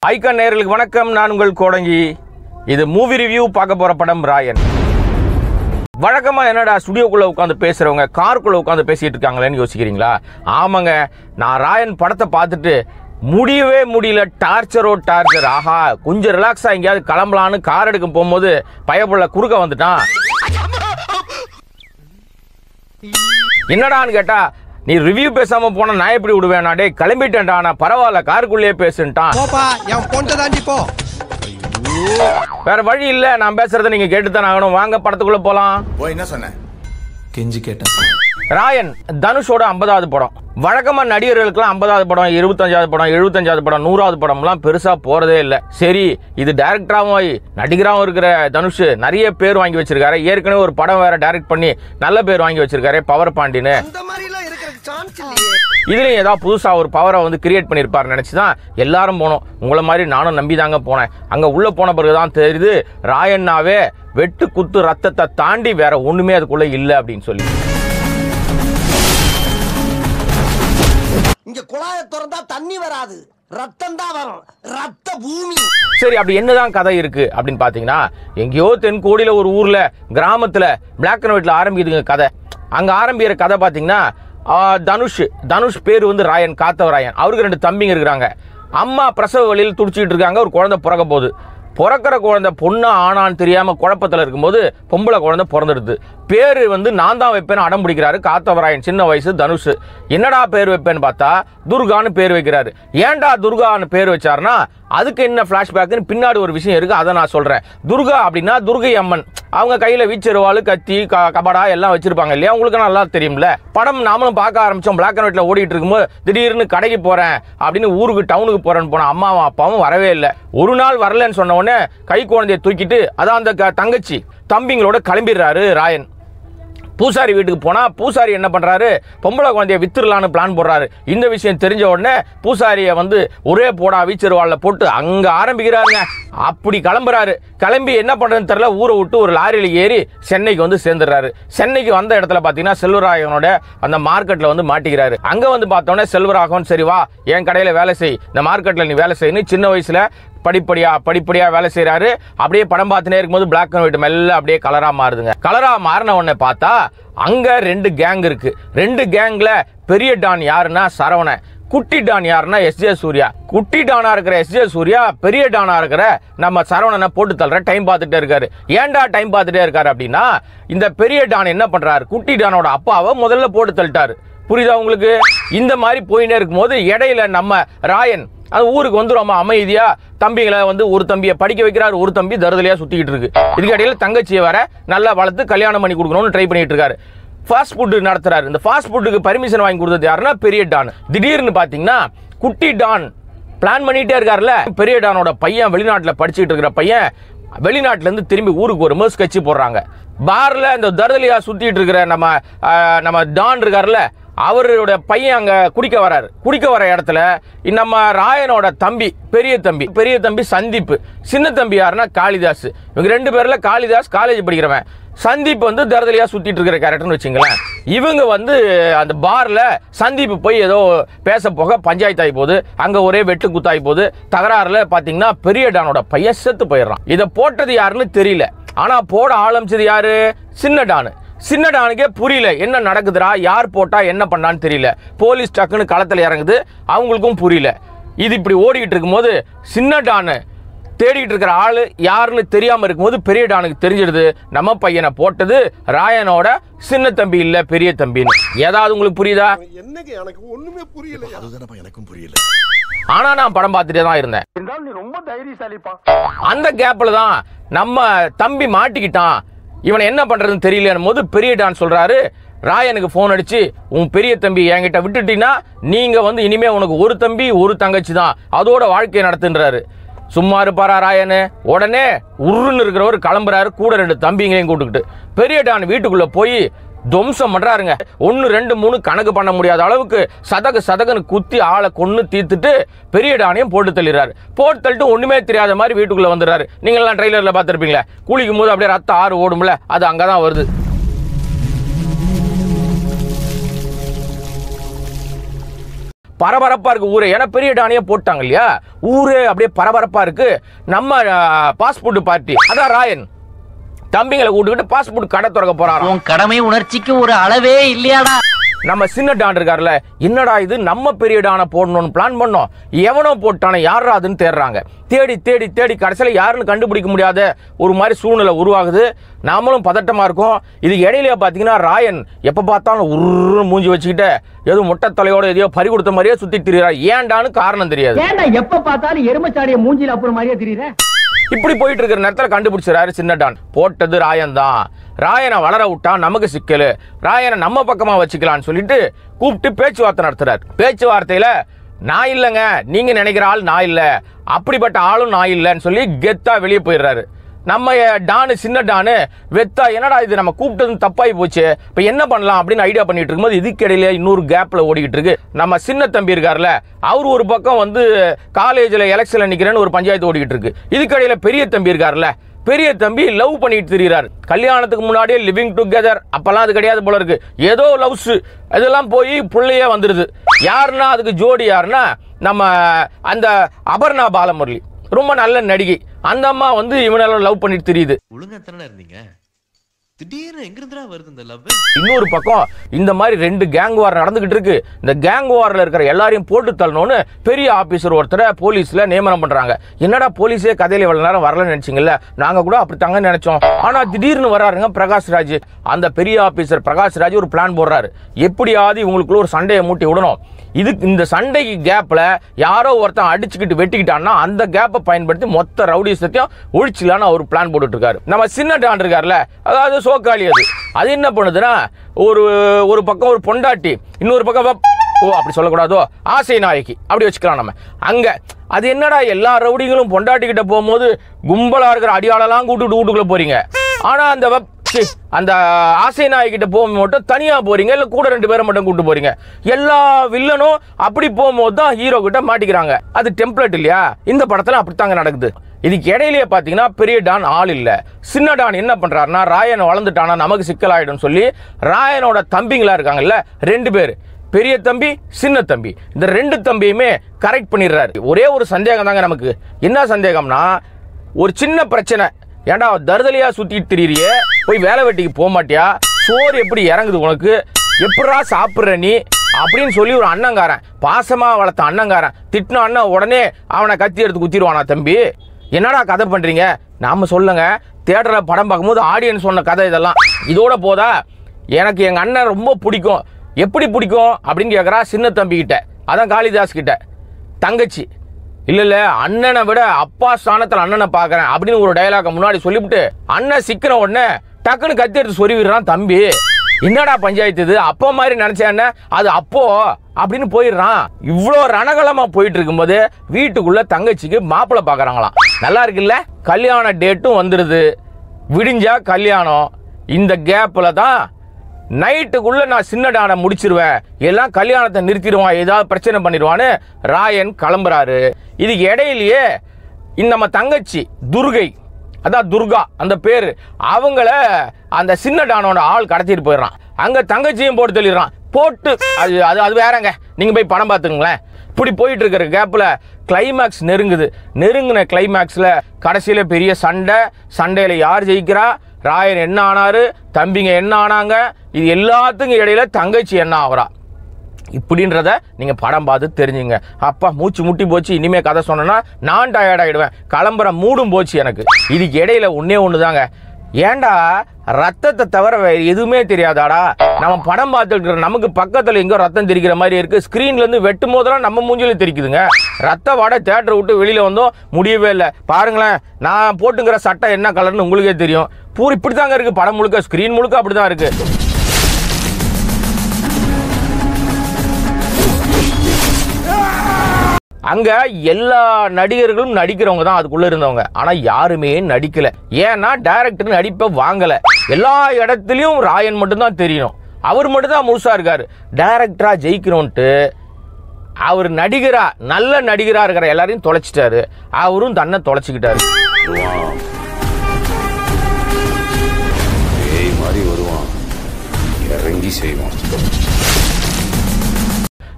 Icon நேயர்களுக்கு வணக்கம். நான் உங்கள் கோடங்கி. இது மூவி ரிவ்யூ பார்க்க போற படம் ராயன். வழக்கமா என்னடா ஸ்டுடியோக்குள்ள உட்காந்து பேசுறவங்க காருக்குள்ள உட்காந்து பேசிட்டு இருக்காங்களேன்னு யோசிக்கிறீங்களா? ஆமாங்க, நான் ராயன் படத்தை பார்த்துட்டு முடியவே முடியல. டார்ச்சர். ஆஹா, கொஞ்சம் ரிலாக்ஸா எங்கேயாவது கிளம்பலான்னு கார் எடுக்க போகும்போது பயப்புள்ள குறுக்க வந்துட்டான். என்னடான்னு கேட்டா, நீ ரிவ்யூ பேசாம போன நான் எப்படி விடுவேன்? டே கிளம்பிட்டேன்டா, நான் பரவாயில்ல காருக்குள்ளேயே பேசுன்ட்டான். வேற வழி இல்ல, நான் பேசுறத நீங்க கேட்டுதான் ஆகணும். வாங்க படத்துக்குள்ள போலாம். என்ன சொன்ன? கெஞ்சி கேட்டேன். ராயன் தனுஷோட 50வது படம். வழக்கமா நடிகர்களுக்கெல்லாம் 50வது படம், 25வது படம், 75வது படம், 100வது படம்லாம் பெருசா போறதே இல்லை. சரி, இது டைரக்டராகவும் நடிகராகவும் இருக்கிற தனுஷ் நிறைய பேர் வாங்கி வச்சிருக்காரு. ஏற்கனவே ஒரு படம் வேற டைரக்ட் பண்ணி நல்ல பேர் வாங்கி வச்சிருக்காரு, பவர் பாண்டின்னு. இதுலயும் ஏதாவது புதுசா ஒரு பவரை வந்து கிரியேட் பண்ணிருப்பாரு நினைச்சுதான் எல்லாரும் போனோம். உங்களை மாதிரி நானும் நம்பி தாங்க போனேன். அங்க உள்ள போன பிறகுதான் தெரியுது ராயன்னாவே வெட்டு குத்து ரத்தத்தை தாண்டி வேற ஒண்ணுமே அதுக்குள்ள இல்லை அப்படின்னு சொல்லி. இங்க குழாயை திறந்தா தண்ணி வராது, ரத்தம் தான் வரும், ரத்த பூமி. சரி, அப்படி என்னதான் கதை இருக்கு அப்படின்னு பாத்தீங்கன்னா, எங்கேயோ தென்கோடியில ஒரு ஊர்ல கிராமத்துல பிளாக் அண்ட் ஒயிட்ல ஆரம்பிக்குதுங்க கதை. அங்க ஆரம்பிக்கிற கதை பாத்தீங்கன்னா, தனுஷ் பேர் வந்து ராயன், காத்தவராயன். அவருக்கு 2 தம்பிங்க இருக்கிறாங்க. அம்மா பிரசவ வழியில் துடிச்சிட்டு இருக்காங்க. ஒரு குழந்தை பிறக்க போகுது. பிறக்கிற குழந்தை பொண்ணா ஆனான்னு தெரியாம குழப்பத்தில் இருக்கும்போது பொம்பளை குழந்தை பிறந்துடுது. பேரு வந்து நான் தான் வைப்பேன்னு அடம் பிடிக்கிறாரு காத்தவராயன். சின்ன வயசு தனுஷ். என்னடா பேர் வைப்பேன்னு பார்த்தா துர்கான்னு பேர் வைக்கிறாரு. ஏன்டா துர்கான்னு பேர் வச்சாருன்னா, அதுக்கு என்ன பிளாஷ்பேக்னு பின்னாடி ஒரு விஷயம் இருக்கு, அதை நான் சொல்றேன். துர்கா அப்படின்னா துர்கை அம்மன். அவங்க கையில வீச்செருவாள், கத்தி, கபடா எல்லாம் வச்சிருப்பாங்க இல்லையா? உங்களுக்கு நல்லா தெரியும்ல. படம் நாமளும் பார்க்க ஆரம்பிச்சோம். பிளாக் அண்ட் ஒயிட்ல ஓடிட்டு இருக்கும்போது திடீர்னு கடைக்கு போறேன் அப்படின்னு ஊருக்கு டவுனுக்கு போறேன்னு போன அம்மாவும் அப்பாவும் வரவே இல்லை. ஒரு நாள் வரலன்னு சொன்ன உடனே கை குழந்தைய தூக்கிட்டு அதான் அந்த தங்கச்சி தம்பிங்களோட கிளம்பிடுறாரு ராயன். பூசாரி வீட்டுக்கு போனா பூசாரி என்ன பண்றாரு, பொம்பளை குழந்தைய வித்துடலான்னு பிளான் போடுறாரு. இந்த விஷயம் தெரிஞ்ச உடனே பூசாரிய வந்து ஒரே போடா வீச்செருவாள்ல போட்டு அங்க ஆரம்பிக்கிறாருங்க. அப்படி கிளம்புறாரு. கிளம்பி என்ன பண்றதுன்னு தெரியல, ஊரை விட்டு ஒரு லாரியில ஏறி சென்னைக்கு வந்து சேர்ந்துடுறாரு. சென்னைக்கு வந்த இடத்துல பாத்தீங்கன்னா செல்வராகவனோட அந்த மார்க்கெட்ல வந்து மாட்டிக்கிறாரு. அங்க வந்து பார்த்தோன்னே செல்வராகவன், சரி வா என் கடையில வேலை செய், இந்த மார்க்கெட்ல நீ வேலை செய்யணும். சின்ன வயசுல படிப்படியா வேலை செய்யறாரு. அப்படியே படம் பார்த்துனே இருக்கும்போது பிளாக் அண்ட் ஒயிட் மெல்ல அப்படியே கலரா மாறுதுங்க. கலரா மாறின உடனே பார்த்தா அங்க 2 கேங் இருக்கு. 2 கேங்ல பெரிய டான் யாருன்னா சரவணன், குட்டி டான் யாருன்னா எஸ்ஜே சூர்யா. குட்டி டானா இருக்கிற எஸ்ஜே சூர்யா பெரிய டானா இருக்கிற நம்ம சரவணனை போட்டு தள்ளுற டைம் பார்த்துட்டே இருக்காரு. ஏன்டா டைம் பார்த்துட்டே இருக்காரு அப்படின்னா, இந்த பெரிய டான் என்ன பண்றாரு, குட்டி டானோட அப்பாவை முதல்ல போட்டு தள்ளிட்டாரு. புரியுதா உங்களுக்கு? இந்த மாதிரி போயினே இருக்கும்போது இடையில நம்ம ராயன் அது ஊருக்கு வந்து ரொம்ப அமைதியா தம்பிகளை வந்து ஒரு தம்பியை படிக்க வைக்கிறாரு, ஒரு தம்பி தருதலையா சுத்திக்கிட்டு இருக்கு. இதுக்கு இடையில தங்கச்சியை வர நல்லா வளர்த்து கல்யாணம் பண்ணி கொடுக்கணும்னு ட்ரை பண்ணிட்டு இருக்காரு. ஃபாஸ்ட் ஃபுட் நடத்துறாரு. இந்த ஃபாஸ்ட் ஃபுட்டுக்கு பர்மிஷன் வாங்கி கொடுத்தது யாருன்னா பெரிய டான். திடீர்னு பாத்தீங்கன்னா குட்டி டான் பிளான் பண்ணிட்டே இருக்காருல்ல, பெரிய டானோட பையன் வெளிநாட்டுல படிச்சுட்டு இருக்கிற பையன் வெளிநாட்டுல இருந்து திரும்பி ஊருக்கு வரும்போது ஸ்கெட்ச் போடுறாங்க. பார்ல இந்த தருதலையா சுத்திட்டு இருக்கிற நம்ம டான் இருக்காருல்ல, அவருடைய பையன் அங்க குடிக்க வராரு. குடிக்க வர இடத்துல நம்ம ராயனோட தம்பி பெரிய தம்பி சந்தீப், சின்ன தம்பி யாருன்னா காளிதாஸ். இவங்க 2 பேர்ல காளிதாஸ் காலேஜ் படிக்கிறவன், சந்தீப் வந்து தருதலையா சுத்திட்டு இருக்கிற கேரக்டர்னு வச்சுங்களேன். இவங்க வந்து அந்த பார்ல சந்தீப் போய் ஏதோ பேச போக பஞ்சாயத்து ஆகி போகுது. அங்க ஒரே வெட்டு குத்தாகி போகுது. தகராறுல பாத்தீங்கன்னா பெரிய டானோட பையன் செத்து போயிடுறான். இதை போட்டது யாருன்னு தெரியல, ஆனா போட ஆரம்பிச்சது யாரு, சின்ன டானு. சின்ன டானுக்கே புரியல என்ன நடக்குதுடா, யார் போட்டா என்ன பண்ணான்னு தெரியல. போலீஸ் டக்குன்னு களத்துல இறங்குது, அவங்களுக்கும் புரியல. இது இப்படி ஓடிக்கிட்டு இருக்கும்போது சின்ன டானு தேடிட்டு இருக்கிற ஆளு யாருன்னு தெரியாம இருக்கும்போது பெரிய டானுக்கு தெரிஞ்சிடுது நம்ம பையனை போட்டது ராயனோட சின்ன தம்பி இல்ல பெரிய தம்பின்னு. ஏதாவது உங்களுக்கு புரியுதா? என்னங்க எனக்கு ஒண்ணுமே புரியல. அதுதான் எனக்கும் புரியல. ஆனா நான் படம் பார்த்துட்டே தான் இருந்தேன். நீ ரொம்ப தைரியசாலிப்பா. அந்த கேப்ல தான் நம்ம தம்பி மாட்டிக்கிட்டான். இவனை என்ன பண்றதுன்னு தெரியலன்னும் போது பெரிய டான் சொல்றாரு, ராயனுக்கு போன் அடிச்சு உன் பெரிய தம்பி என்கிட்ட விட்டுட்டீங்கன்னா நீங்க வந்து இனிமே உனக்கு ஒரு தம்பி ஒரு தங்கச்சி தான், அதோட வாழ்க்கையை நடத்துன்றாரு. சும்மா இருப்பாரா ராயனு? உடனே உருன்னு இருக்கிறவர் கிளம்புறாரு, கூட 2 தம்பிங்களையும் கூட்டுக்கிட்டு. பெரிய டான் வீட்டுக்குள்ள போய் துவம்சம் பண்றாருங்க. 1 2 3 கணக்கு பண்ண முடியாத அளவுக்கு சதகுன்னு குத்தி ஆளை கொன்னு தீர்த்துட்டு பெரிய டானையும் போட்டு தள்ளிடுறாரு. போட்டு தள்ளிட்டு ஒண்ணுமே தெரியாத மாதிரி வீட்டுக்குள்ள வந்துடுறாரு. நீங்க எல்லாம் ட்ரெய்லர்ல பார்த்திருப்பீங்களா, குளிக்கும் போது அப்படியே ரத்த ஆறு ஓடும்ல, அது அங்கதான் வருது. பரபரப்பா இருக்கு ஊரே. ஏன்னா பெரிய டானியை போட்டாங்க இல்லையா, ஊரே அப்படியே பரபரப்பா இருக்கு. நம்ம பாஸ்போர்ட் பார்ட்டி அதான் ராயன் தம்பிங்களை கூட்டுக்கிட்டு பாஸ்போர்ட் கடை திறக்க போறாராம். உன் கடமை உணர்ச்சிக்கு ஒரு அளவே இல்லையாடா. நம்ம சின்ன டான் இருக்காருல, என்னடா இது நம்ம பெரிய டானை போடணும்னு பிளான் பண்ணோம், எவனோ போட்டானே யாரா அதுன்னு தேடுறாங்க. தேடி தேடி தேடி கடைசியில் யாருன்னு கண்டுபிடிக்க முடியாத ஒரு மாதிரி சூழ்நிலை உருவாகுது. நாமளும் பதட்டமா இருக்கோம். இது இடையில பார்த்தீங்கன்னா ராயன் எப்போ பார்த்தாலும் ஒரு மூஞ்சி வச்சுக்கிட்டு ஏதோ மொட்டை தலையோட எதையோ பறி கொடுத்த மாதிரியே சுத்தி திரிகிறார். ஏன்டான்னு காரணம் தெரியாது. ஏன்டா எப்ப பார்த்தாலும் எருமச்சாடிய மூஞ்சில அப்புறம் மாதிரியே தெரியுற. இப்படி போயிட்டு இருக்கிற நேரத்தில் கண்டுபிடிச்சாரு சின்ன டான். போட்டது ராயன் தான். ராயனை வளர விட்டா நமக்கு சிக்கல், ராயனை நம்ம பக்கமா வச்சுக்கலான்னு சொல்லிட்டு கூப்பிட்டு பேச்சுவார்த்தை நடத்துறாரு. பேச்சுவார்த்தையில நான் இல்லைங்க, நீங்க நினைக்கிற ஆள் நான் இல்லை, அப்படிப்பட்ட ஆளும் நான் இல்லைன்னு சொல்லி கெத்தா வெளியே போயிடுறாரு. நம்ம டானு சின்ன டானு வெத்தா என்னடா இது நம்ம கூப்பிட்டது தப்பாகி போச்சு, இப்போ என்ன பண்ணலாம் அப்படின்னு ஐடியா பண்ணிட்டு இருக்கும்போது இதுக்கிடையில இன்னொரு கேப்ல ஓடிக்கிட்டு இருக்கு. நம்ம சின்ன தம்பி இருக்காருல்ல, அவர் ஒரு பக்கம் வந்து காலேஜில் எலெக்ஷன்ல நிற்கிறேன்னு ஒரு பஞ்சாயத்து ஓடிக்கிட்டு இருக்கு. இதுக்கிடையில பெரிய தம்பி இருக்காருல்ல, பெரிய தம்பி லவ் பண்ணிட்டு திரிகிறார். கல்யாணத்துக்கு முன்னாடியே லிவிங் டுகெதர், அப்பெல்லாம் அது கிடையாது போல இருக்கு, ஏதோ லவ்ஸ் இதெல்லாம் போய் பிள்ளையே வந்துடுது. யாருன்னா அதுக்கு ஜோடி யாருன்னா நம்ம அந்த அபர்ணா பாலமுரளி, ரொம்ப நல்ல நடிகை. அந்த அம்மா வந்து இவனெல்லாம் லவ் பண்ணிட்டு தெரியுது. ஒழுங்கா தானே இருந்தீங்க, திடீர்னு எங்க இருந்தா வருது இந்த லவ். இன்னொரு பக்கம் இந்த மாதிரி 2 கேங் வார் நடந்துகிட்டு இருக்கு. இந்த கேங் வார்ல இருக்கிற எல்லாரையும் போட்டு தள்ளணும்னு பெரிய ஆபீசர் ஒருத்தரை போலீஸ்ல நியமனம் பண்றாங்க. என்னடா போலீஸே கதையில இவ்வளவு நேரம் வரலன்னு நினைச்சீங்கல்ல, நாங்க கூட அப்படித்தாங்க நினைச்சோம். ஆனா திடீர்னு வராருங்க பிரகாஷ்ராஜ். அந்த பெரிய ஆபீசர் பிரகாஷ்ராஜ் ஒரு பிளான் போடுறாரு, எப்படியாவது இவங்களுக்குள்ள ஒரு சண்டையை மூட்டி விடணும். இந்த சண்டைக்கு கேப்ல யாரோ ஒருத்தன் அடிச்சுக்கிட்டு வெட்டிக்கிட்டான்னா அந்த கேப்பை பயன்படுத்தி மொத்த ரவுடிசத்தையும் ஒழிச்சிடலான்னு அவர் பிளான் போட்டுட்டு இருக்காரு. நம்ம சின்ன டான் இருக்காருல்ல, அதாவது சோக்காளி, அது என்ன பண்ணுதுன்னா ஒரு பக்கம் ஒரு பொண்டாட்டி, இன்னொரு பக்கம் அப்படி சொல்லக்கூடாதோ ஆசை நாயகி அப்படி வச்சுக்கலாம் நம்ம. அங்க அது என்னடா எல்லா ரவுடிகளும் பொண்டாட்டி கிட்ட போகும்போது கும்பலா இருக்கிற அடியாளெல்லாம் கூட்டுட்டு வீட்டுக்குள்ள போறீங்க, ஆனா அந்த ஆசை நாய்கிட்ட போகும்போது மட்டும் தனியா போறீங்க, இல்ல கூட 2 பேரை மட்டும் கூட்டு போறீங்க. எல்லா வில்லனும் அப்படி போகும்போது தான் ஹீரோ கிட்ட மாட்டிக்கிறாங்க. அது டெம்ப்ளேட் இல்லையா, இந்த படத்துல அப்படித்தாங்க நடக்குது. இதுக்கு இடையிலேயே பாத்தீங்கன்னா பெரிய டான் ஆள் இல்ல. சின்ன டான் என்ன பண்றாருன்னா, ராயன் வளர்ந்துட்டானா நமக்கு சிக்கலாயிடும் சொல்லி ராயனோட தம்பிங்களா இருக்காங்கல்ல 2 பேர், பெரிய தம்பி சின்ன தம்பி, இந்த 2 தம்பியுமே கரெக்ட் பண்ணிடுறாரு. ஒரே ஒரு சந்தேகம் தாங்க நமக்கு. என்ன சந்தேகம்னா, ஒரு சின்ன பிரச்சனை, ஏன்டா தருதலையா சுத்திட்டு திரியே, போய் வேலை வெட்டிக்கு போக மாட்டியா, சோறு எப்படி இறங்குது உனக்கு, எப்படா சாப்பிட்ற நீ அப்படின்னு சொல்லி ஒரு அண்ணங்காரன், பாசமா வளர்த்த அண்ணங்காரன் திட்டின அண்ணன் உடனே அவனை கத்தி எடுத்து குத்திடுவானா, தம்பி என்னடா கதை பண்றீங்க, நாம சொல்லுங்க. தியேட்டர்ல படம் பார்க்கும்போது ஆடியன்ஸ் சொன்ன கதை இதெல்லாம். இதோட போதா, எனக்கு எங்க அண்ணன் ரொம்ப பிடிக்கும். எப்படி பிடிக்கும் அப்படின்னு கேட்குறா சின்ன தம்பி கிட்ட, அதான் காளிதாஸ் கிட்ட. தங்கச்சி இல்ல அண்ணனை விட அப்பா ஸ்தானத்தில் அண்ணனை பார்க்கறேன் அப்படின்னு ஒரு டயலாக முன்னாடி சொல்லிவிட்டு அண்ணன் சிக்கிற உடனே டக்குன்னு கத்தி எடுத்து சொருவிடுறான் தம்பி. என்னடா பஞ்சாயத்து இது, அப்போ மாதிரி நினைச்சேன், அது அப்போ அப்படின்னு போயிடுறான். இவ்வளோ ரணகலமா போயிட்டு இருக்கும்போது வீட்டுக்குள்ள தங்கச்சிக்கு மாப்பிள்ளை பார்க்கறாங்களாம். நல்லா இருக்குல்ல, கல்யாண டேட்டும் வந்துடுது, விடிஞ்சா கல்யாணம். இந்த கேப்ல தான் நைட்டுக்குள்ள நான் சின்ன டானை முடிச்சிருவேன், எல்லாம் கல்யாணத்தை நிறுத்திடுவான், ஏதாவது பிரச்சனை பண்ணிடுவான்னு ராயன் கிளம்புறாரு. இதுக்கு இடையிலேயே நம்ம தங்கச்சி துர்கை, அதான் துர்கா அந்த பேரு, அவங்கள அந்த சின்ன டானோட ஆள் கடத்திட்டு போயிடுறான். அங்க தங்கச்சியும் போட்டு தள்ளிடுறான். போட்டு அது வேறங்க, நீங்க போய் படம் பார்த்துங்களேன். இப்படி போயிட்டு இருக்கிற கேப்ல கிளைமேக்ஸ் நெருங்கின கிளைமேக்ஸ்ல கடைசியில பெரிய சண்டையில யார் ஜெயிக்கிறா, ராயன் என்ன ஆனாரு, தம்பிங்க என்ன ஆனாங்க, இது எல்லாத்துக்கும் இடையில தங்கச்சி என்ன ஆகுறா, இப்படின்றத நீங்க படம் பார்த்து தெரிஞ்சுங்க. அப்பா மூச்சு முட்டி போச்சு, இனிமே கதை சொன்னா நான் டயர்ட் ஆயிடுவேன், கிளம்புற மூடும் போச்சு எனக்கு. இதுக்கு இடையில ஒண்ணு தாங்க, ஏண்டா ரத்தத்தை தவிர எதுவுமே தெரியாதாடா, நம்ம படம் பார்த்துட்டு நமக்கு பக்கத்துல எங்கோ ரத்தம் தெரிக்கிற மாதிரி இருக்கு, ஸ்கிரீன்ல இருந்து வெட்டும் போதெல்லாம் நம்ம மூஞ்சில தெரிக்குதுங்க. ரத்த வாட தியேட்டர் விட்டு வெளியில வந்தோம், முடியவே இல்லை. பாருங்களேன், நான் போட்டுங்கிற சட்டை என்ன கலர்னு உங்களுக்கே தெரியும். இப்படித்தாங்க இருக்கு படம் முழுக்க, ஸ்கிரீன் முழுக்க அப்படிதான் இருக்கு. அங்க எல்லா நடிகர்களும் நடிக்கிறவங்க தான் அதுக்குள்ள இருந்தவங்க, ஆனா யாருமே நடிக்கல. ஏன்னா டைரக்டர் நடிப்பை வாங்கல. எல்லா இடத்துலயும் ராயன் மட்டும் தான் தெரியணும், அவர் மட்டும் தான் முழுசா இருக்காரு. டைரக்டரா ஜெயிக்கணும்ட்டு அவர் நடிகரா, நல்ல நடிகரா இருக்கிற எல்லாரையும் தொலைச்சிட்டாரு, அவரும் தன்னை தொலைச்சிக்கிட்டாரு.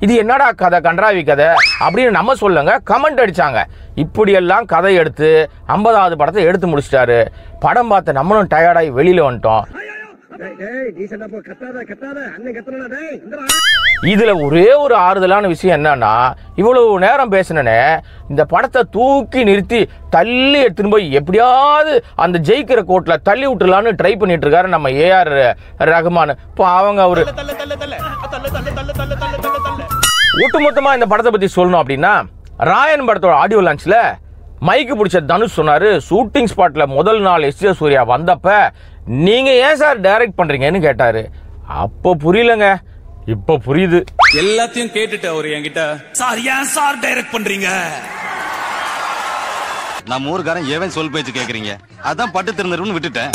இது என்னடா கதை, கன்றாவி கதை அப்படின்னு நம்ம சொல்லுங்க, கமெண்ட் அடிச்சாங்க. இப்படியெல்லாம் கதை எடுத்து 50வது படத்தை எடுத்து முடிச்சிட்டாரு. படம் பார்த்து நம்மளும் டயர்டாகி வெளியில வந்துட்டோம். இதுல ஒரே ஒரு ஆறுதலான விஷயம் என்னன்னா, இவ்வளவு நேரம் பேசினே இந்த படத்தை தூக்கி நிறுத்தி தள்ளி எடுத்துன்னு போய் எப்படியாவது அந்த ஜெயிக்கிற கோட்ல தள்ளி விட்டுலான்னு ட்ரை பண்ணிட்டு இருக்காரு நம்ம ஏஆர் ரஹ்மான். இப்போ அவங்க அவரு ஒட்டுமொத்தமா இந்த படத்தை பத்தி சொல்லணும் அப்படின்னா, ராயன் படத்தோட ஆடியோ லான்ச்ல மைக்கு பிடிச்ச தனுஷ் சொன்னாரு, ஷூட்டிங் ஸ்பாட்ல முதல் நாள் எஸ்.ஜே. சூர்யா வந்தப்ப நீங்க ஏன் சார் டைரக்ட் பண்றீங்கன்னு கேட்டாரு. அப்போ புரியலங்க, இப்போ புரியுது. எல்லாத்தையும் கேட்டுட்டு அவரு என்கிட்ட, சார் ஏன் சார் டைரக்ட் பண்றீங்க? நம்ம ஊருக்காரன் ஏவன் சொல் பேச்சு கேக்குறீங்க, அதான் பட்டு திருந்தருன்னு விட்டுட்டேன்.